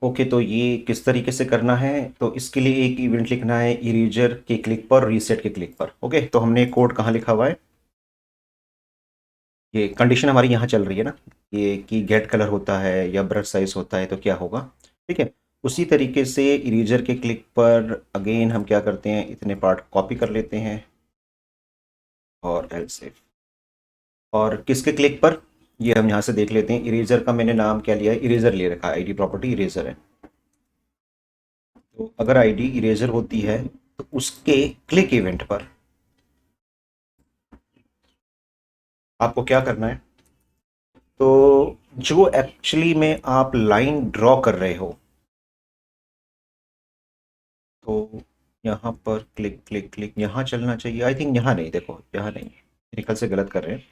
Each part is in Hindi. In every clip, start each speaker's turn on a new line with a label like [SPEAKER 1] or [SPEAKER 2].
[SPEAKER 1] ओके, तो ये किस तरीके से करना है? तो इसके लिए एक इवेंट लिखना है, इरेजर के क्लिक पर, रीसेट के क्लिक पर। ओके, तो हमने कोड कहाँ लिखा हुआ है? ये कंडीशन हमारी यहाँ चल रही है ना, ये कि गेट कलर होता है या ब्रश साइज होता है तो क्या होगा। ठीक है, उसी तरीके से इरेजर के क्लिक पर अगेन हम क्या करते हैं, इतने पार्ट कॉपी कर लेते हैं और एल सेव। और किसके क्लिक पर, ये हम यहाँ से देख लेते हैं। इरेजर का मैंने नाम क्या लिया है, इरेजर ले रखा है, आईडी प्रॉपर्टी इरेजर है। तो अगर आईडी इरेजर होती है तो उसके क्लिक इवेंट पर आपको क्या करना है, तो जो एक्चुअली में आप लाइन ड्रॉ कर रहे हो, तो यहाँ पर क्लिक क्लिक क्लिक यहाँ चलना चाहिए। आई थिंक यहाँ नहीं, देखो यहाँ नहीं, मेरे ख्याल से गलत कर रहे हैं।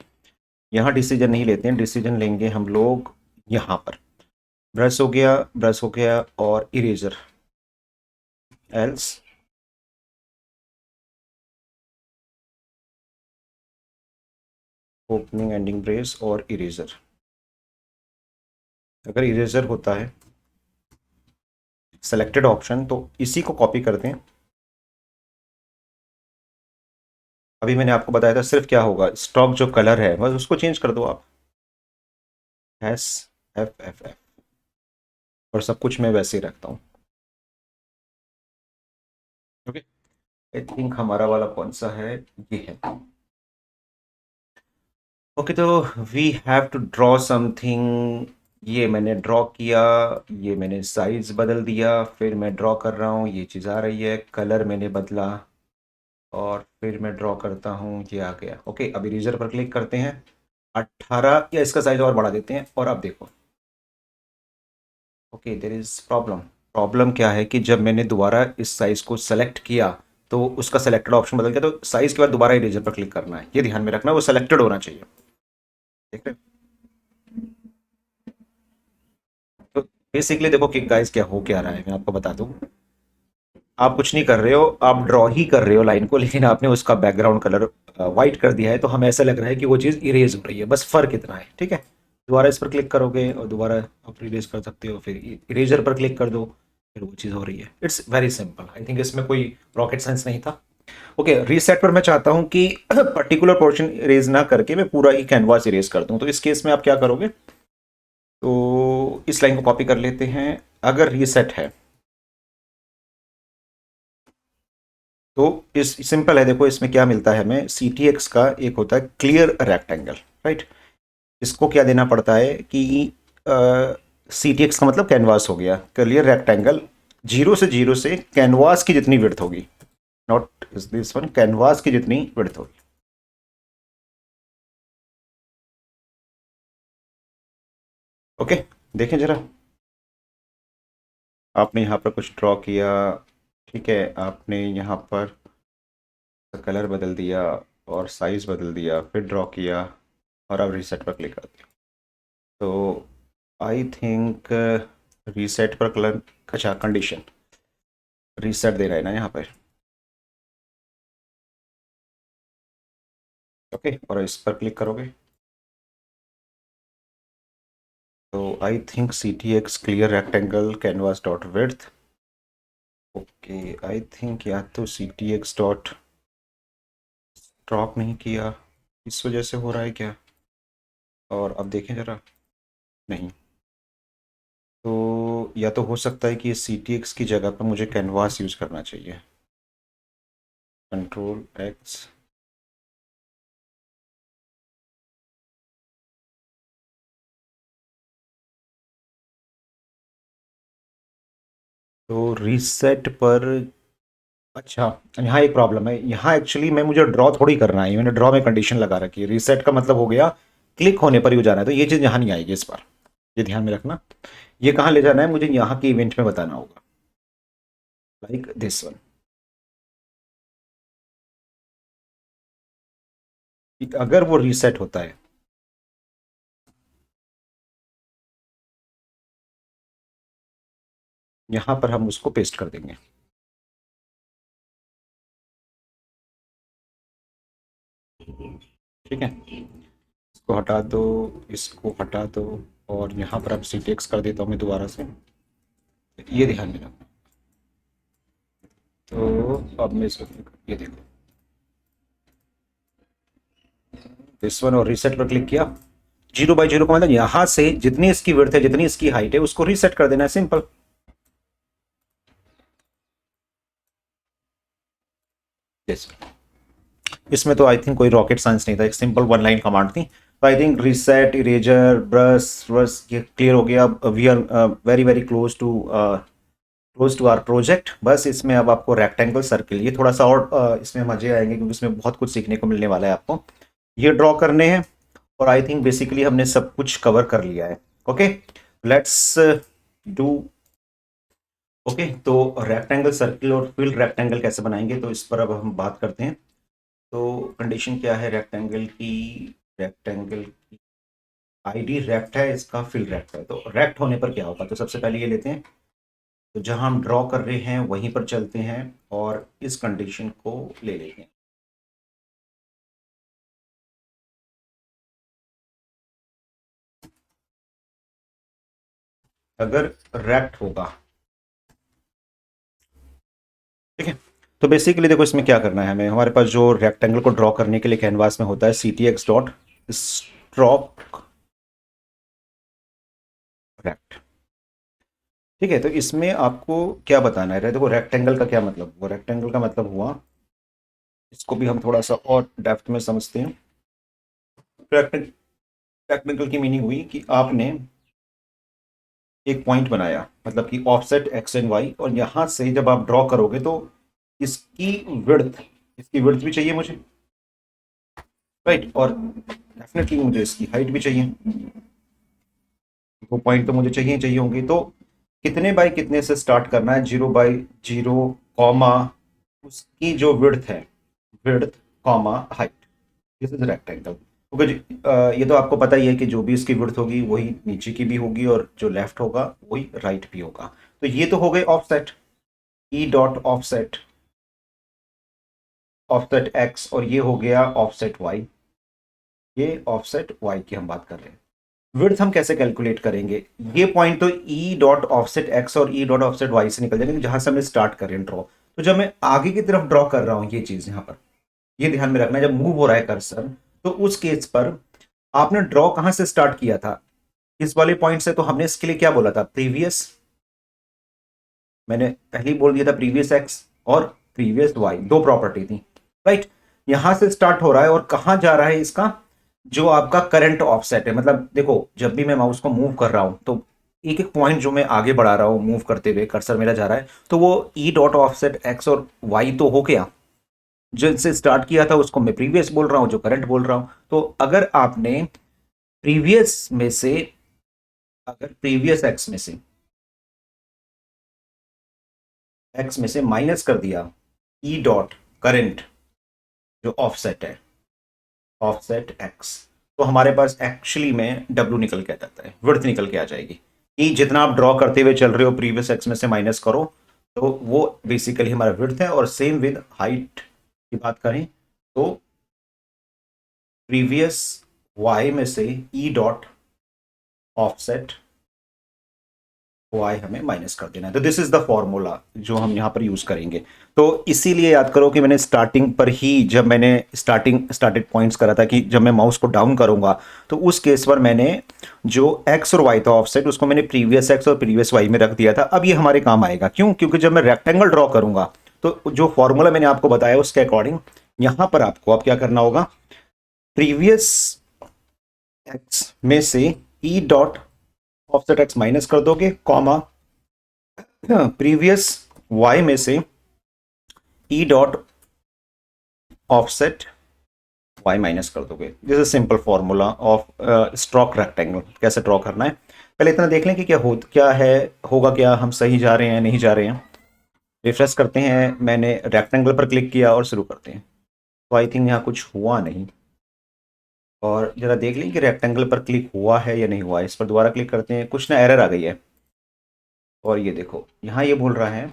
[SPEAKER 1] यहाँ डिसीजन नहीं लेते हैं, डिसीजन लेंगे हम लोग यहाँ पर। ब्रश हो गया, ब्रश हो गया और eraser, else opening ending brace और इरेजर। अगर इरेजर होता है सेलेक्टेड ऑप्शन तो इसी को कॉपी करते हैं। अभी मैंने आपको बताया था सिर्फ क्या होगा, स्टॉक जो कलर है बस उसको चेंज कर दो आप, एस एफ एफ एफ, और सब कुछ मैं वैसे ही रखता हूँ। ओके, आई थिंक हमारा वाला कौन सा है, ये है। ओके, तो we have to draw something. ये मैंने ड्रॉ किया, ये मैंने साइज बदल दिया, फिर मैं ड्रॉ कर रहा हूँ, ये चीज़ आ रही है, कलर मैंने बदला और फिर मैं ड्रॉ करता हूँ, ये आ गया। ओके, अब इरेजर पर क्लिक करते हैं, 18 या इसका साइज और बढ़ा देते हैं और अब देखो। Okay, there is problem. Problem क्या है कि जब मैंने दोबारा इस साइज को सेलेक्ट किया तो उसका सेलेक्टेड ऑप्शन बदल गया, तो साइज के बाद दोबारा इरेजर पर क्लिक करना है, ये ध्यान में रखना, वो सेलेक्टेड होना चाहिए। देख रहे हो? तो बेसिकली देखो कि गाइस क्या हो क्या रहा है, मैं आपको बता दूं। आप कुछ नहीं कर रहे हो, आप ड्रॉ ही कर रहे हो लाइन को, लेकिन आपने उसका बैकग्राउंड कलर वाइट कर दिया है, तो हमें ऐसा लग रहा है कि वो चीज़ इरेज हो रही है, बस फर्क इतना है। ठीक है, दोबारा इस पर क्लिक करोगे और दोबारा आप इरेज कर सकते हो, फिर इरेजर पर क्लिक कर दो, फिर वो चीज़ हो रही है। It's very simple, I think इसमें कोई रॉकेट साइंस नहीं था। ओके, रीसेट पर मैं चाहता हूँ कि पर्टिकुलर पोर्शन इरेज ना करके मैं पूरा ही कैनवास इरेज कर दूँ, तो इस केस में आप क्या करोगे, तो इस लाइन को कॉपी कर लेते हैं। अगर रीसेट है तो इस सिंपल है, देखो इसमें क्या मिलता है हमें, सी टी एक्स का एक होता है क्लियर रेक्टेंगल, राइट। इसको क्या देना पड़ता है कि सी टी एक्स का मतलब कैनवास हो गया, क्लियर रेक्टेंगल, जीरो से कैनवास की जितनी विड्थ होगी, not is this one, canvas की जितनी विड्थ होगी। ओके, देखें जरा, आपने यहाँ पर कुछ ड्रॉ किया, ठीक है, आपने यहाँ पर कलर बदल दिया और साइज बदल दिया, फिर ड्रॉ किया और अब रीसेट पर क्लिक कर दिया। तो आई थिंक रीसेट पर कलर, अच्छा कंडीशन रीसेट दे रहा है ना यहाँ पर। ओके, और इस पर क्लिक करोगे तो I think C T X clear rectangle canvas dot width. Okay, I think या तो C T X dot drop नहीं किया, इस वजह से हो रहा है क्या, और अब देखें जरा, नहीं, तो या तो हो सकता है कि सी टी एक्स की जगह पर मुझे कैनवास यूज़ करना चाहिए। कंट्रोल एक्स, तो रीसेट पर, अच्छा यहाँ एक प्रॉब्लम है, यहाँ एक्चुअली मैं मुझे ड्रॉ थोड़ी करना है, मैंने ड्रॉ में कंडीशन लगा रखी है, रीसेट का मतलब हो गया क्लिक होने पर ही हो जाना है, तो ये चीज़ यहाँ नहीं आएगी इस बार, ये ध्यान में रखना। ये कहाँ ले जाना है मुझे, यहाँ के इवेंट में बताना होगा, लाइक दिस वन। अगर वो रीसेट होता है, यहाँ पर हम उसको पेस्ट कर देंगे। ठीक है, इसको हटा दो, इसको हटा दो, और यहाँ पर अब सी टेक्स कर देता हूँ मैं दोबारा से। ये ध्यान में रखना। तो अब मैं इसको ये देखो, दिस वन, और रीसेट पर क्लिक किया। 0 बाई 0 का मतलब यहां से जितनी इसकी विड्थ है, जितनी इसकी हाइट है, उसको रीसेट कर देना है, सिंपल। yes. इसमें तो आई थिंक कोई रॉकेट साइंस नहीं था, एक सिंपल वन लाइन कमांड थी। तो I think reset, eraser, brush brush ये क्लियर हो गया। We are very very close to our project. बस इसमें अब आपको रेक्टेंगल सर्किल, ये थोड़ा सा और इसमें मजे आएंगे क्योंकि इसमें बहुत कुछ सीखने को मिलने वाला है आपको। ये ड्रॉ करने हैं और आई थिंक बेसिकली हमने सब कुछ कवर कर लिया है। Okay, let's do. ओके, तो रेक्टेंगल सर्किल और फिल रेक्टेंगल कैसे बनाएंगे, तो इस पर अब हम बात करते हैं। तो कंडीशन क्या है रेक्टेंगल की? रेक्टेंगल की आईडी रेक्ट है, इसका फिल रेक्ट है। तो रेक्ट होने पर क्या होगा, तो सबसे पहले ये लेते हैं। तो जहां हम ड्रॉ कर रहे हैं वहीं पर चलते हैं और इस कंडीशन को ले लेते हैं। अगर रेक्ट होगा, ठीक है। तो बेसिकली देखो इसमें क्या करना है हमें, हमारे पास जो रेक्टेंगल को ड्रॉ करने के लिए कैनवास में होता है CTX डॉट स्ट्रोक रेक्ट। ठीक है, तो इसमें आपको क्या बताना है, देखो रेक्टेंगल का क्या मतलब हुआ, रेक्टेंगल का मतलब हुआ, इसको भी हम थोड़ा सा और डेप्थ में समझते हैं। रेक्टेंगल की मीनिंग हुई कि आपने एक पॉइंट बनाया, मतलब कि ऑफसेट एक्स एंड वाई, और यहां से जब आप ड्रॉ करोगे तो इसकी विड्थ, इसकी विड्थ भी चाहिए मुझे, राइट, और डेफिनेटली मुझे इसकी हाइट भी चाहिए। वो पॉइंट तो मुझे चाहिए चाहिए होंगे। तो कितने बाई कितने से स्टार्ट करना है, 0 बाई 0 कॉमा उसकी जो विड्थ है, width comma height, this is rectangle. क्योंकि ये तो आपको पता ही है कि जो भी इसकी विड्थ होगी वही नीचे की भी होगी, और जो लेफ्ट होगा वही राइट भी होगा। तो ये तो हो गए ऑफसेट, ई डॉट ऑफसेट, ऑफसेट एक्स, और ये हो गया ऑफसेट वाई, ये ऑफसेट वाई की हम बात कर रहे हैं। विड्थ हम कैसे कैलकुलेट करेंगे, ये पॉइंट तो ई डॉट ऑफसेट एक्स और ई डॉट ऑफसेट वाई से निकल जाएंगे जहां से हमने स्टार्ट कर रहे हैं ड्रॉ। तो जब मैं आगे की तरफ ड्रॉ कर रहा हूं ये चीज यहां पर, ये ध्यान में रखना है, जब मूव हो रहा है कर्सर, तो उस केस पर आपने ड्रॉ कहां से स्टार्ट किया था, इस वाले पॉइंट से। तो हमने इसके लिए क्या बोला था, प्रीवियस, मैंने पहले ही बोल दिया था प्रीवियस एक्स और प्रीवियस वाई, दो प्रॉपर्टी थी, राइट। यहां से स्टार्ट हो रहा है और कहां जा रहा है इसका, जो आपका करंट ऑफसेट है। मतलब देखो जब भी मैं माउस को मूव कर रहा हूं तो एक एक पॉइंट जो मैं आगे बढ़ा रहा हूं मूव करते हुए, कर्सर मेरा जा रहा है, तो वो ई डॉट ऑफसेट एक्स और वाई तो हो गया। जिनसे स्टार्ट किया था उसको मैं प्रीवियस बोल रहा हूं, जो करंट बोल रहा हूं। तो अगर आपने प्रीवियस में से, अगर प्रीवियस एक्स में से माइनस कर दिया ई डॉट करंट जो ऑफसेट है, ऑफसेट एक्स, तो हमारे पास एक्चुअली में डब्ल्यू निकल के आ जाता है, विड्थ निकल के आ जाएगी। कि जितना आप ड्रॉ करते हुए चल रहे हो प्रीवियस एक्स में से माइनस करो, तो वो बेसिकली हमारा विड्थ है। और सेम विद हाइट की बात करें तो प्रीवियस वाई में से ई डॉट ऑफसेट वाई हमें माइनस कर देना है। तो दिस इज द फॉर्मूला जो हम यहाँ पर यूज करेंगे। तो इसीलिए याद करो कि मैंने स्टार्टिंग पर ही, जब मैंने स्टार्टेड पॉइंट्स करा था कि जब मैं माउस को डाउन करूंगा तो उस केस पर मैंने जो एक्स और वाई था ऑफसेट, उसको मैंने प्रीवियस एक्स और प्रीवियस वाई में रख दिया था। अब ये हमारे काम आएगा, क्यों? क्योंकि जब मैं रेक्टेंगल ड्रॉ करूंगा तो जो फॉर्मूला मैंने आपको बताया उसके अकॉर्डिंग यहां पर आपको अब क्या करना होगा, प्रीवियस एक्स में से e dot offset x minus कर दोगे, कॉमा प्रीवियस वाई में से e dot offset y minus कर दोगे। This is simple formula of stroke rectangle. कैसे ड्रॉ करना है पहले इतना देख लें कि क्या है, होगा क्या, हम सही जा रहे हैं नहीं जा रहे हैं। रिफ्रेश करते हैं, मैंने रेक्टेंगल पर क्लिक किया और शुरू करते हैं। तो आई थिंक यहाँ कुछ हुआ नहीं, और जरा देख लें कि रेक्टेंगल पर क्लिक हुआ है या नहीं हुआ है। इस पर दोबारा क्लिक करते हैं, कुछ ना एरर आ गई है। और ये देखो यहाँ ये बोल रहा है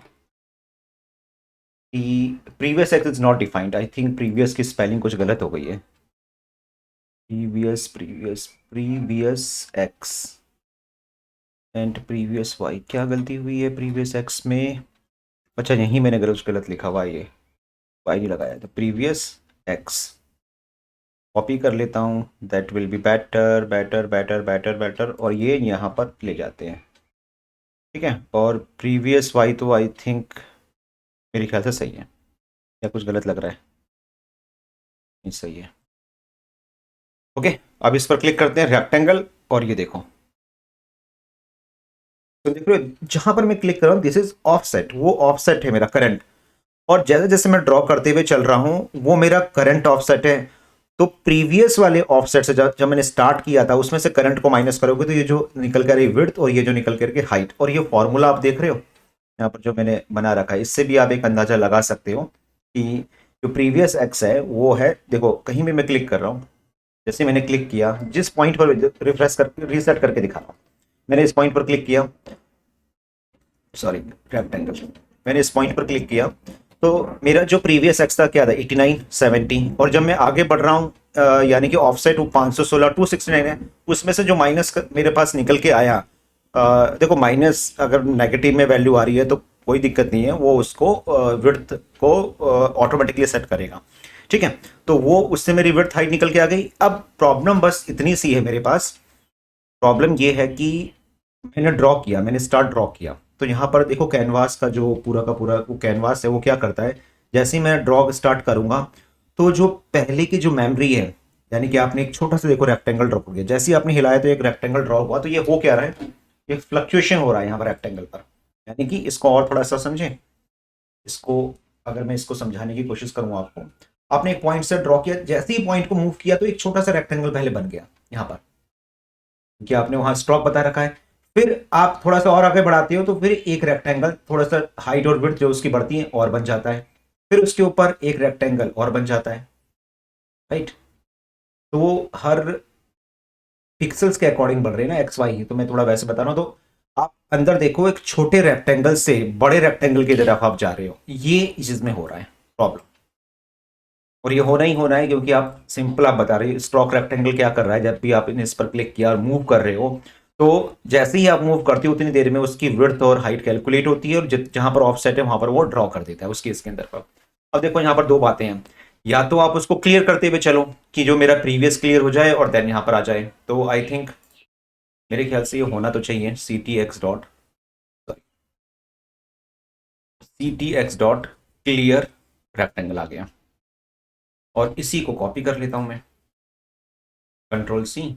[SPEAKER 1] कि previous x is not defined. I think previous की स्पेलिंग कुछ गलत हो गई है। Previous previous previous x, and previous y, क्या गलती हुई है प्रीवियस एक्स में? अच्छा यहीं मैंने गलत लिखा हुआ है, ये वाई नहीं लगाया था, प्रीवियस एक्स। कॉपी कर लेता हूँ, that will be better better better better better, और ये यहाँ पर ले जाते हैं। ठीक है, और प्रीवियस वाई तो आई थिंक मेरे ख्याल से सही है, या कुछ गलत लग रहा है? नहीं, सही है। ओके, अब इस पर क्लिक करते हैं रेक्टेंगल, और ये देखो, तो देख रहे हो जहां पर मैं क्लिक कर रहा हूँ दिस इज ऑफसेट, वो ऑफसेट है मेरा करंट। और जैसे जैसे मैं ड्रॉ करते हुए चल रहा हूं वो मेरा करंट ऑफसेट है। तो प्रीवियस वाले ऑफसेट से जब मैंने स्टार्ट किया था उसमें से करंट को माइनस करोगे तो ये जो निकल कर रही विड्थ और ये जो निकल करके हाइट, और ये फॉर्मूला आप देख रहे हो यहाँ पर जो मैंने बना रखा है, इससे भी आप एक अंदाजा लगा सकते हो कि जो प्रीवियस एक्स है वो है, देखो कहीं भी मैं क्लिक कर रहा हूँ, जैसे मैंने क्लिक किया जिस पॉइंट पर, रिफ्रेश कर रीसेट करके दिखा रहा हूँ, मैंने इस पॉइंट पर क्लिक किया, सॉरी रेक्टेंगल, मैंने इस पॉइंट पर क्लिक किया तो मेरा जो प्रीवियस एक्स था क्या था 89 70, और जब मैं आगे बढ़ रहा हूँ यानी कि ऑफसेट 516 269 है, उसमें से जो माइनस मेरे पास निकल के आया, देखो माइनस अगर नेगेटिव में वैल्यू आ रही है तो कोई दिक्कत नहीं है, वो उसको विड्थ को ऑटोमेटिकली सेट करेगा। ठीक है, तो वो उससे मेरी विड्थ हाइट निकल के आ गई। अब प्रॉब्लम बस इतनी सी है मेरे पास, प्रॉब्लम ये है कि मैंने ड्रॉ किया, मैंने स्टार्ट ड्रॉ किया, तो यहाँ पर देखो कैनवास का जो पूरा का पूरा वो कैनवास है वो क्या करता है, जैसे ही मैं ड्रॉ स्टार्ट करूंगा तो जो पहले की जो मेमोरी है, यानी कि आपने एक छोटा सा देखो रेक्टेंगल ड्रॉ किया, जैसे ही आपने हिलाया तो एक रेक्टेंगल ड्रॉ हुआ, तो ये हो क्या रहा है, ये फ्लक्चुएशन हो रहा है यहाँ पर रेक्टेंगल पर। यानी कि इसको और थोड़ा सा समझें, इसको अगर मैं इसको समझाने की कोशिश करूँ आपको, आपने एक पॉइंट से ड्रॉ किया, जैसे ही पॉइंट को मूव किया तो एक छोटा सा रेक्टेंगल पहले बन गया यहाँ पर, कि आपने वहां स्ट्रोक बता रखा है। फिर आप थोड़ा सा और आगे बढ़ाते हो तो फिर एक रेक्टेंगल थोड़ा सा हाइट और विड्थ जो उसकी बढ़ती है और बन जाता है, फिर उसके ऊपर एक रेक्टेंगल और बन जाता है, राइट। तो वो हर पिक्सल्स के अकॉर्डिंग बढ़ रहे हैं ना एक्स वाई, तो मैं थोड़ा वैसे बता रहा हूं, तो आप अंदर देखो एक छोटे रेक्टेंगल से बड़े रेक्टेंगल की तरफ आप जा रहे हो, ये चीज में हो रहा है प्रॉब्लम। और ये होना ही क्योंकि आप सिंपल आप बता रहे हो स्ट्रोक रेक्टेंगल क्या कर रहा है, जब भी आपने इस पर क्लिक किया और मूव कर रहे हो तो जैसे ही आप मूव करते हो उतनी देर में उसकी विड्थ और हाइट कैलकुलेट होती है, और जहां पर ऑफसेट है वहां पर वो ड्रॉ कर देता है उसके इसके अंदर पर। अब देखो यहाँ पर दो बातें हैं, या तो आप उसको क्लियर करते हुए चलो कि जो मेरा प्रीवियस क्लियर हो जाए और देन यहाँ पर आ जाए, तो आई थिंक मेरे ख्याल से ये होना तो चाहिए C T X dot, C T X dot clear rectangle आ गया, और इसी को कॉपी कर लेता हूं मैं, कंट्रोल सी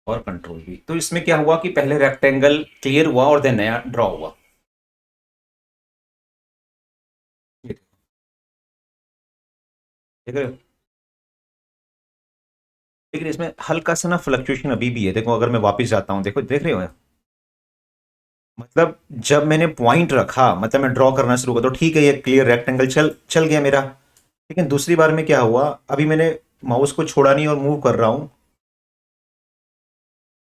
[SPEAKER 1] और कंट्रोल वी। तो इसमें क्या हुआ कि पहले रेक्टेंगल क्लियर हुआ और देन नया ड्रॉ हुआ। देख रहे हो, लेकिन इसमें हल्का सा ना फ्लक्चुएशन अभी भी है, देखो अगर मैं वापस जाता हूं, देखो देख रहे हो, मतलब जब मैंने पॉइंट रखा, मतलब मैं ड्रॉ करना शुरू कर, तो ठीक है ये क्लियर रेक्टेंगल चल चल गया मेरा, लेकिन दूसरी बार में क्या हुआ, अभी मैंने माउस को छोड़ा नहीं और मूव कर रहा हूं,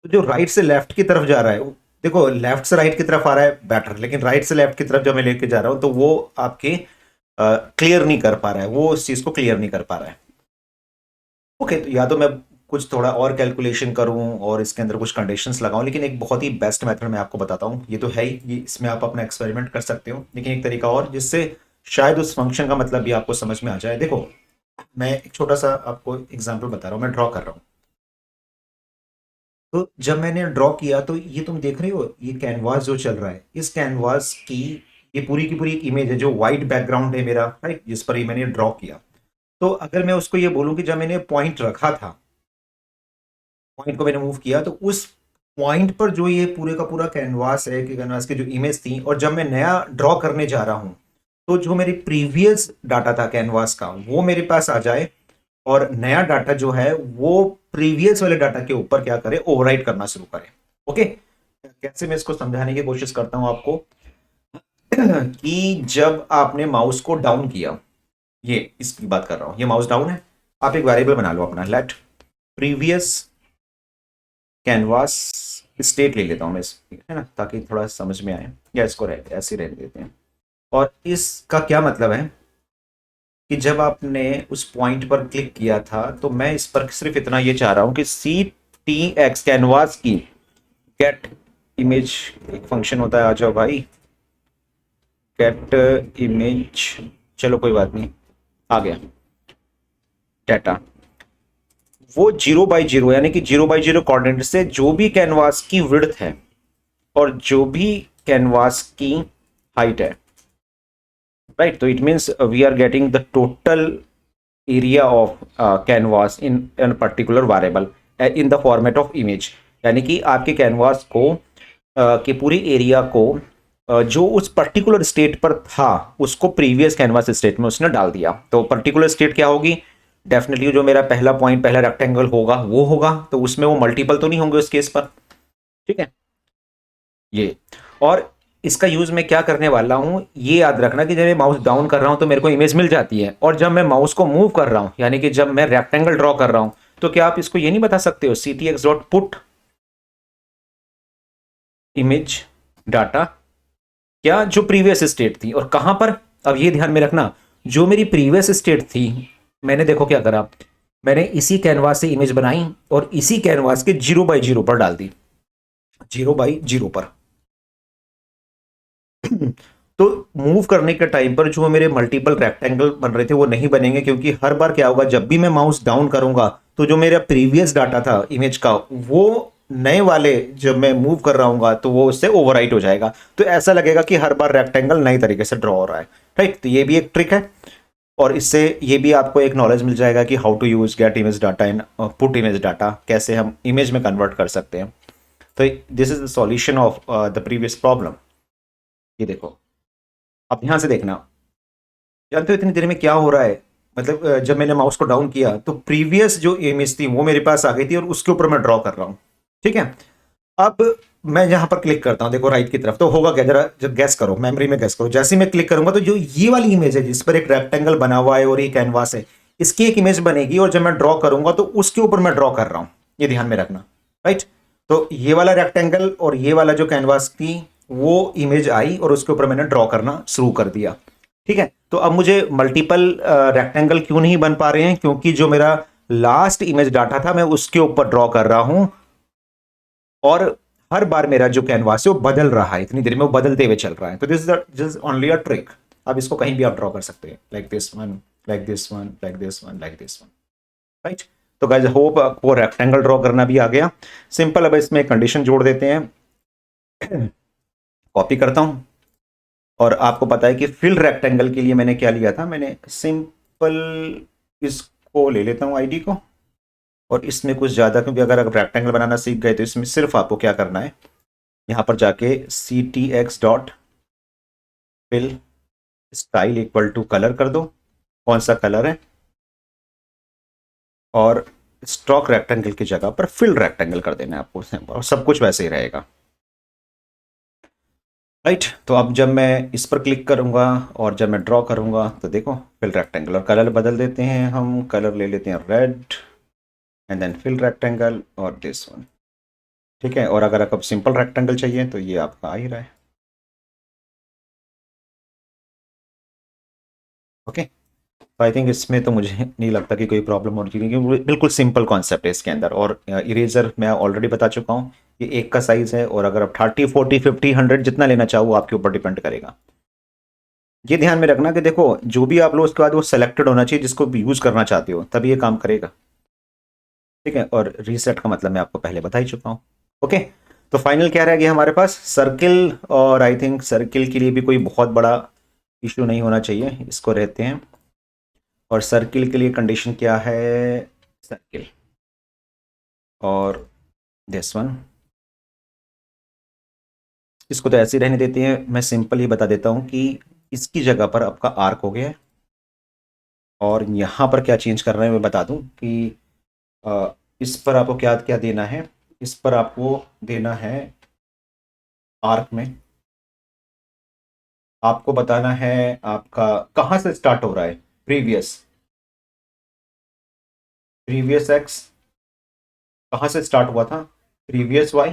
[SPEAKER 1] तो जो राइट से लेफ्ट की तरफ जा रहा है, देखो लेफ्ट से राइट की तरफ आ रहा है बैटर, लेकिन राइट से लेफ्ट की तरफ जब मैं लेके जा रहा हूं तो वो आपके क्लियर नहीं कर पा रहा है, वो उस चीज को क्लियर नहीं कर पा रहा है। ओके, तो या तो मैं कुछ थोड़ा और कैलकुलेशन करूं और इसके अंदर कुछ कंडीशंस लगाऊं, लेकिन एक बहुत ही बेस्ट मेथड मैं आपको बताता हूं, ये तो है ही, ये इसमें आप अपना एक्सपेरिमेंट कर सकते हो, लेकिन एक तरीका और जिससे शायद उस फंक्शन का मतलब भी आपको समझ में आ जाए। देखो मैं एक छोटा सा आपको एग्जांपल बता रहा हूं, मैं ड्रॉ कर रहा हूं, तो जब मैंने ड्रॉ किया तो ये तुम देख रहे हो ये कैनवास जो चल रहा है, इस कैनवास ये पूरी की पूरी इमेज है जो व्हाइट बैकग्राउंड है मेरा, राइट, जिस पर ये मैंने ड्रॉ किया। तो अगर मैं उसको ये बोलूं कि जब मैंने पॉइंट रखा था, पॉइंट को मैंने मूव किया, तो उस पॉइंट पर जो ये पूरे का पूरा कैनवास है कि कैनवास की जो इमेज थी, और जब मैं नया ड्रॉ करने जा रहा हूं तो जो मेरी प्रीवियस डाटा था कैनवास का वो मेरे पास आ जाए, और नया डाटा जो है वो प्रीवियस वाले डाटा के ऊपर क्या करे, ओवरराइट करना शुरू करे। ओके, कैसे मैं इसको समझाने की कोशिश करता हूं आपको कि जब आपने माउस को डाउन किया, ये इसकी बात कर रहा हूं, ये माउस डाउन है, आप एक वेरिएबल बना लो अपना, लेट प्रीवियस कैनवास स्टेट ले लेता हूं मैं है ना, ताकि थोड़ा समझ में आए, या इसको ऐसे ही रहने देते हैं। और इसका क्या मतलब है कि जब आपने उस पॉइंट पर क्लिक किया था तो मैं इस पर सिर्फ इतना ये चाह रहा हूं कि सी टी एक्स कैनवास की गेट इमेज एक फंक्शन होता है, आ जाओ भाई, गेट इमेज, चलो कोई बात नहीं, आ गया डाटा। वो 0 बाई 0 यानी कि 0 बाई 0 कोऑर्डिनेट से जो भी कैनवास की विड्थ है और जो भी कैनवास की हाइट है, राइट, तो it means we are getting the total area of canvas in particular variable in the format of image. यानी कि आपके कैनवास को के पूरी एरिया को जो उस पर्टिकुलर स्टेट पर था उसको प्रीवियस कैनवास स्टेट में उसने डाल दिया। तो पर्टिकुलर स्टेट क्या होगी, डेफिनेटली जो मेरा पहला पॉइंट, पहला रेक्टेंगल होगा वो होगा, तो उसमें वो मल्टीपल तो नहीं होंगे उस केस पर, ठीक है ये। और इसका यूज मैं क्या करने वाला हूं, ये याद रखना कि जब मैं माउस डाउन कर रहा हूं तो मेरे को इमेज मिल जाती है, और जब मैं माउस को मूव कर रहा हूं यानी कि जब मैं रेक्टेंगल ड्रॉ कर रहा हूं, तो क्या आप इसको ये नहीं बता सकते हो ctx.put इमेज डाटा, क्या जो प्रीवियस स्टेट थी और कहां पर। अब ये ध्यान में रखना, जो मेरी प्रीवियस स्टेट थी, मैंने देखो क्या करा, मैंने इसी कैनवास से इमेज बनाई और इसी कैनवास के 0 बाई 0 पर डाल दी, 0 बाई 0 पर। तो मूव करने के टाइम पर जो मेरे मल्टीपल रेक्टेंगल बन रहे थे वो नहीं बनेंगे, क्योंकि हर बार क्या होगा, जब भी मैं माउस डाउन करूंगा तो जो मेरा प्रीवियस डाटा था इमेज का, वो नए वाले जब मैं मूव कर रहा हूँ तो वो उससे ओवरराइट हो जाएगा, तो ऐसा लगेगा कि हर बार रेक्टेंगल नई तरीके से ड्रॉ हो रहा है, राइट। तो ये भी एक ट्रिक है, और इससे ये भी आपको एक नॉलेज मिल जाएगा कि how to use get image data in put image data, कैसे हम इमेज में कन्वर्ट कर सकते हैं। तो this is the solution of the previous problem. ये देखो, अब ध्यान से देखना, जानते हो इतनी देर में क्या हो रहा है, मतलब जब मैंने माउस को डाउन किया तो प्रीवियस जो इमेज थी वो मेरे पास आ गई थी और उसके ऊपर मैं ड्रॉ कर रहा हूँ, ठीक है। अब मैं यहां पर क्लिक करता हूं, देखो राइट की तरफ, तो होगा क्या, जरा जब गैस करो, मेमोरी में गैस करो, जैसे ही मैं क्लिक करूंगा तो जो ये वाली इमेज है जिस पर एक रेक्टेंगल बना हुआ है और ये कैनवास है, इसकी एक इमेज बनेगी, और जब मैं ड्रॉ करूंगा तो उसके ऊपर मैं ड्रॉ कर रहा हूं, ये ध्यान में रखना, राइट। तो ये वाला रेक्टेंगल और ये वाला जो कैनवास थी वो इमेज आई और उसके ऊपर मैंने ड्रॉ करना शुरू कर दिया, ठीक है। तो अब मुझे मल्टीपल रेक्टेंगल क्यों नहीं बन पा रहे हैं, क्योंकि जो मेरा लास्ट इमेज डाटा था मैं उसके ऊपर ड्रॉ कर रहा हूं, और हर बार मेरा जो कैनवास है वो बदल रहा है, इतनी देर में वो बदलते हुए चल रहा है। तो this is only a trick. अब इसको कहीं भी आप ड्रॉ कर सकते हैं, like this one, like this one, like this one, like this one, right. तो गाइस होप आपको रेक्टेंगल ड्रॉ करना भी आ गया, सिंपल। अब इसमें कंडीशन जोड़ देते हैं, कॉपी करता हूं, और आपको पता है कि फिल रेक्टेंगल के लिए मैंने क्या लिया था, मैंने सिंपल इसको ले लेता हूं आईडी को, और इसमें कुछ ज़्यादा, क्योंकि अगर आप रेक्टेंगल बनाना सीख गए तो इसमें सिर्फ आपको क्या करना है, यहाँ पर जाके ctx.fill style equal to colour कर दो, कौन सा कलर है, और स्ट्रोक रेक्टेंगल की जगह पर फिल रेक्टेंगल कर देना है आपको, और सब कुछ वैसे ही रहेगा, राइट। तो अब जब मैं इस पर क्लिक करूंगा और जब मैं ड्रॉ करूंगा तो देखो फिल रेक्टेंगल, और कलर बदल देते हैं हम, कलर ले लेते हैं red, and then fill rectangle और दिस वन, ठीक है। और अगर आपको सिंपल रेक्टेंगल चाहिए तो ये आपका आ ही रहा है, ओके। तो आई थिंक इसमें तो मुझे नहीं लगता कि कोई प्रॉब्लम होनी चाहिए, क्योंकि बिल्कुल सिंपल कॉन्सेप्ट है इसके अंदर। और इरेजर मैं ऑलरेडी बता चुका हूँ, ये एक का साइज है, और अगर आप 30, 40, 50, 100 जितना लेना चाहो आपके ऊपर डिपेंड करेगा। ये ध्यान में रखना कि देखो जो भी आप लो उसके बाद वो सेलेक्टेड होना चाहिए जिसको यूज करना चाहते हो, तभी ये काम करेगा, ठीक है। और रीसेट का मतलब मैं आपको पहले बता ही चुका हूँ, ओके। तो फाइनल क्या रह गया हमारे पास, सर्किल, और आई थिंक सर्किल के लिए भी कोई बहुत बड़ा इशू नहीं होना चाहिए, इसको रहते हैं। और सर्किल के लिए कंडीशन क्या है, सर्किल और दिस वन, इसको तो ऐसे ही रहने देते हैं। मैं सिंपल ही बता देता हूं कि इसकी जगह पर आपका आर्क हो गया है, और यहां पर क्या चेंज कर रहे हैं मैं बता दूं कि इस पर आपको क्या क्या देना है, इस पर आपको देना है आर्क में, आपको बताना है आपका कहां से स्टार्ट हो रहा है, प्रीवियस, प्रीवियस एक्स कहां से स्टार्ट हुआ था, प्रीवियस वाई,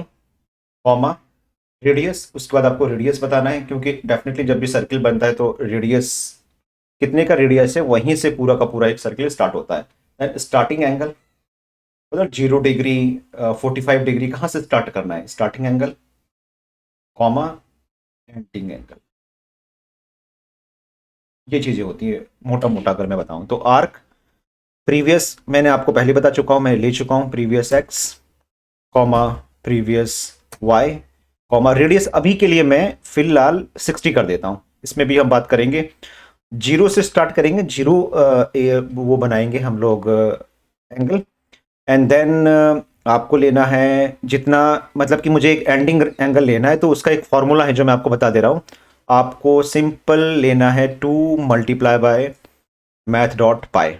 [SPEAKER 1] कॉमा रेडियस, उसके बाद आपको रेडियस बताना है, क्योंकि डेफिनेटली जब भी सर्किल बनता है तो रेडियस कितने का रेडियस है वहीं से पूरा का पूरा एक सर्किल स्टार्ट होता है। एंड स्टार्टिंग एंगल, मतलब 0 डिग्री, 45 डिग्री, कहाँ से स्टार्ट करना है स्टार्टिंग एंगल, कॉमा एंटिंग एंगल, ये चीजें होती है मोटा मोटा अगर मैं बताऊं तो। आर्क प्रीवियस मैंने आपको पहले बता चुका हूं, मैं ले चुका हूं previous x comma previous y comma radius. अभी के लिए मैं फिलहाल 60 कर देता हूं, इसमें भी हम बात करेंगे। जीरो से स्टार्ट करेंगे, जीरो वो बनाएंगे हम लोग एंगल। एंड देन आपको लेना है जितना, मतलब कि मुझे एक एंडिंग एंगल लेना है तो उसका एक फॉर्मूला है जो मैं आपको बता दे रहा हूं। आपको सिंपल लेना है 2 × मैथ डॉट पाई,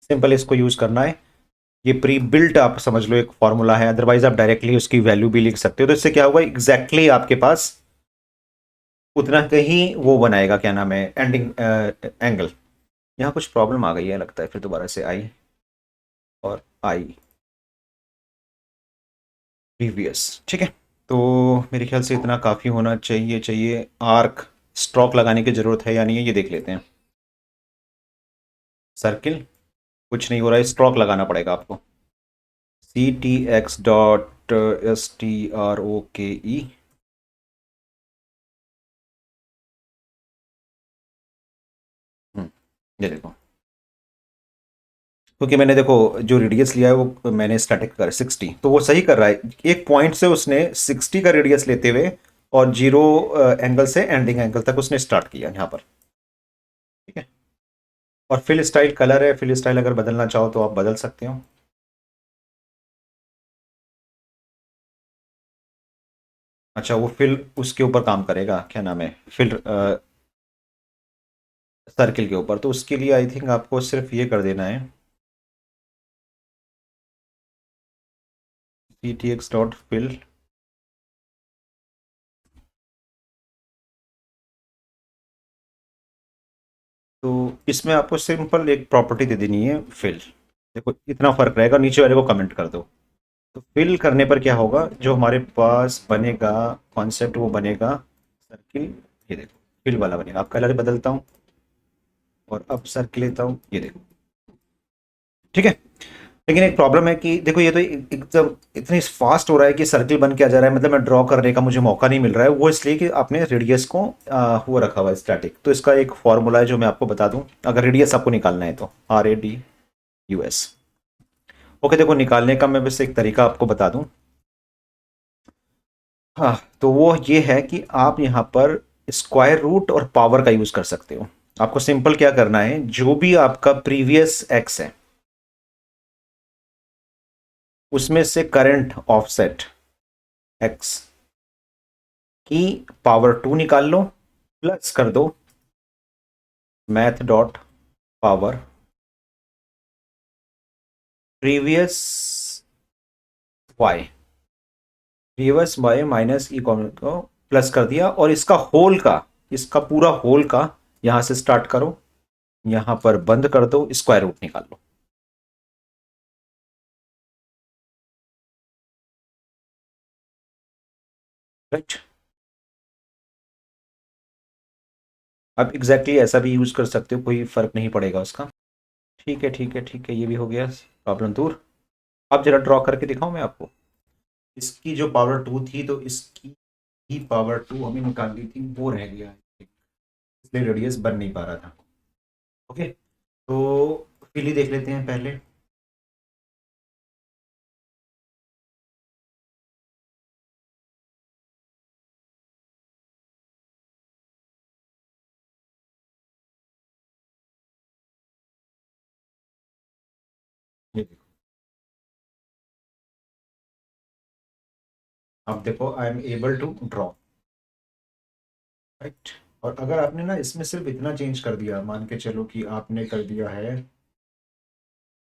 [SPEAKER 1] सिंपल इसको यूज करना है। ये प्री बिल्ट आप समझ लो एक फॉर्मूला है, अदरवाइज आप डायरेक्टली उसकी वैल्यू भी लिख सकते हो। तो इससे क्या होगा, एग्जैक्टली exactly आपके पास उतना कहीं वो बनाएगा, क्या नाम है, एंडिंग एंगल। यहाँ कुछ प्रॉब्लम आ गई है लगता है, फिर दोबारा से आई और आई प्रीवियस, ठीक है। तो मेरे ख्याल से इतना काफ़ी होना चाहिए। आर्क स्ट्रोक लगाने की ज़रूरत है या नहीं है ये देख लेते हैं। सर्किल कुछ नहीं हो रहा है, स्ट्रोक लगाना पड़ेगा आपको। CTX.STROKE, ये देखो, क्योंकि मैंने देखो जो रेडियस लिया है वो मैंने स्टैटिक कर 60, तो वो सही कर रहा है। एक पॉइंट से उसने 60 का रेडियस लेते हुए और जीरो एंगल से एंडिंग एंगल तक उसने स्टार्ट किया यहाँ पर, ठीक है। और फिल स्टाइल कलर है, फिल स्टाइल अगर बदलना चाहो तो आप बदल सकते हो। अच्छा, वो फिल उसके ऊपर काम करेगा, क्या नाम है, फिल सर्किल के ऊपर। तो उसके लिए आई थिंक आपको सिर्फ ये कर देना है, CTX.fill। तो इसमें आपको सिंपल एक प्रॉपर्टी दे देनी है, फिल। देखो इतना फर्क रहेगा, नीचे वाले को कमेंट कर दो। तो फिल करने पर क्या होगा, जो हमारे पास बनेगा कॉन्सेप्ट वो बनेगा सर्किल। ये देखो फिल वाला बनेगा। आप कलर बदलता हूँ और अब सर्किल लेता हूँ, ये देखो, ठीक है। लेकिन एक प्रॉब्लम है कि देखो ये तो एकदम इतनी फास्ट हो रहा है कि सर्किल बन के आ जा रहा है, मतलब मैं ड्रॉ करने का मुझे मौका नहीं मिल रहा है। वो इसलिए कि आपने रेडियस को वो रखा हुआ है स्टैटिक। तो इसका एक फॉर्मूला है जो मैं आपको बता दूं, अगर रेडियस आपको निकालना है तो RADUS। ओके, देखो निकालने का मैं बस एक तरीका आपको बता दूं। हाँ, तो वो ये है कि आप यहाँ पर स्क्वायर रूट और पावर का यूज कर सकते हो। आपको सिंपल क्या करना है, जो भी आपका प्रीवियस एक्स है उसमें से करंट ऑफसेट एक्स की पावर 2 निकाल लो, प्लस कर दो math dot power previous Y, previous Y minus E को प्लस कर दिया, और इसका होल का, इसका पूरा होल का यहां से स्टार्ट करो, यहां पर बंद कर दो, स्क्वायर रूट निकाल लो, राइट। अब एग्जैक्टली ऐसा भी यूज कर सकते हो, कोई फर्क नहीं पड़ेगा उसका। ठीक है ठीक है ठीक है, ये भी हो गया, प्रॉब्लम दूर। अब जरा ड्रॉ करके दिखाऊं मैं आपको। इसकी जो पावर 2 थी तो इसकी ही पावर 2 हमें निकालनी थी, वो रह गया है, इसलिए रेडियस बन नहीं पा रहा था। ओके, तो फिली देख लेते हैं पहले। ये देखो, अब देखो I am able to draw, right. और अगर आपने ना इसमें सिर्फ इतना चेंज कर दिया, मान के चलो कि आपने कर दिया है,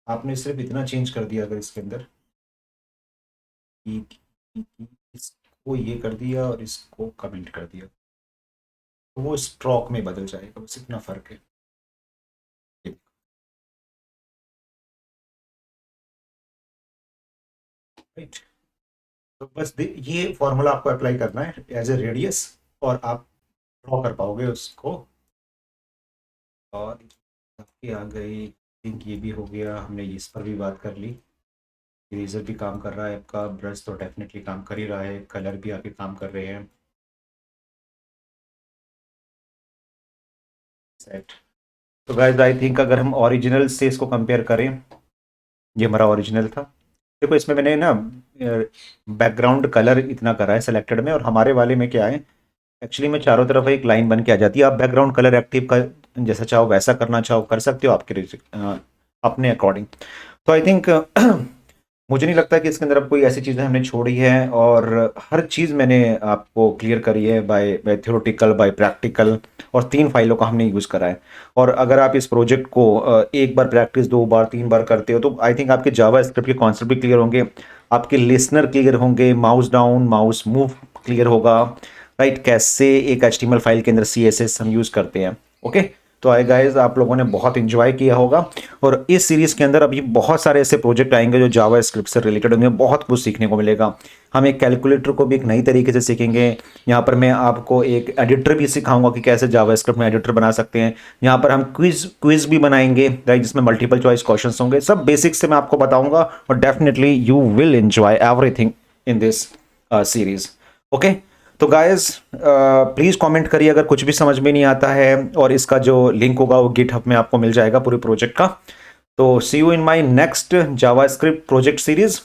[SPEAKER 1] आपने सिर्फ इतना चेंज कर दिया अगर इसके अंदर इसको ये कर दिया और इसको कमेंट कर दिया, तो वो स्ट्रोक में बदल जाएगा, बस इतना फर्क है। राइट, तो बस ये फॉर्मूला आपको अप्लाई करना है एज ए रेडियस, और आप ड्रॉ कर पाओगे उसको। और आपकी आ गई, थिंक ये भी हो गया, हमने इस पर भी बात कर ली। इरेजर भी काम कर रहा है आपका, ब्रश तो डेफिनेटली काम कर ही रहा है, कलर भी आपके काम कर रहे हैं। सेट। तो गाइस आई थिंक अगर हम ओरिजिनल से इसको कंपेयर करें, ये हमारा ओरिजिनल था। देखो इसमें मैंने ना बैकग्राउंड कलर इतना करा है सेलेक्टेड में, और हमारे वाले में क्या है, एक्चुअली में चारों तरफ एक लाइन बन के आ जाती है। आप बैकग्राउंड कलर एक्टिव का जैसा चाहो वैसा करना चाहो कर सकते हो आपके अपने अकॉर्डिंग। तो आई थिंक मुझे नहीं लगता कि इसके अंदर अब कोई ऐसी चीज़ें हमने छोड़ी हैं, और हर चीज़ मैंने आपको क्लियर करी है by by theoretical by practical, और 3 फाइलों का हमने यूज़ करा है। और अगर आप इस प्रोजेक्ट को एक बार प्रैक्टिस 2 बार 3 बार करते हो तो आई थिंक आपके जावा स्क्रिप्ट के कॉन्सेप्ट भी क्लियर होंगे, आपके लिसनर क्लियर होंगे, mouse down mouse move clear होगा, राइट, कैसे एक HTML फाइल के अंदर CSS हम यूज़ करते हैं। ओके, तो आई गाइज आप लोगों ने बहुत इंजॉय किया होगा, और इस सीरीज़ के अंदर अभी बहुत सारे ऐसे प्रोजेक्ट आएंगे जो जावा स्क्रिप्ट से रिलेटेड होंगे, बहुत कुछ सीखने को मिलेगा। हम एक कैलकुलेटर को भी एक नई तरीके से सीखेंगे। यहाँ पर मैं आपको एक एडिटर भी सिखाऊंगा कि कैसे जावा स्क्रिप्ट में एडिटर बना सकते हैं। यहाँ पर हम क्विज क्विज भी बनाएंगे, राइट, जिसमें मल्टीपल चॉइस क्वेश्चन होंगे। सब बेसिक्स से मैं आपको बताऊंगा, और definitely you will enjoy everything in this series. Okay, तो गाइस प्लीज़ कमेंट करिए अगर कुछ भी समझ में नहीं आता है, और इसका जो लिंक होगा वो गिटहब में आपको मिल जाएगा पूरे प्रोजेक्ट का। तो see you in my next JavaScript project series.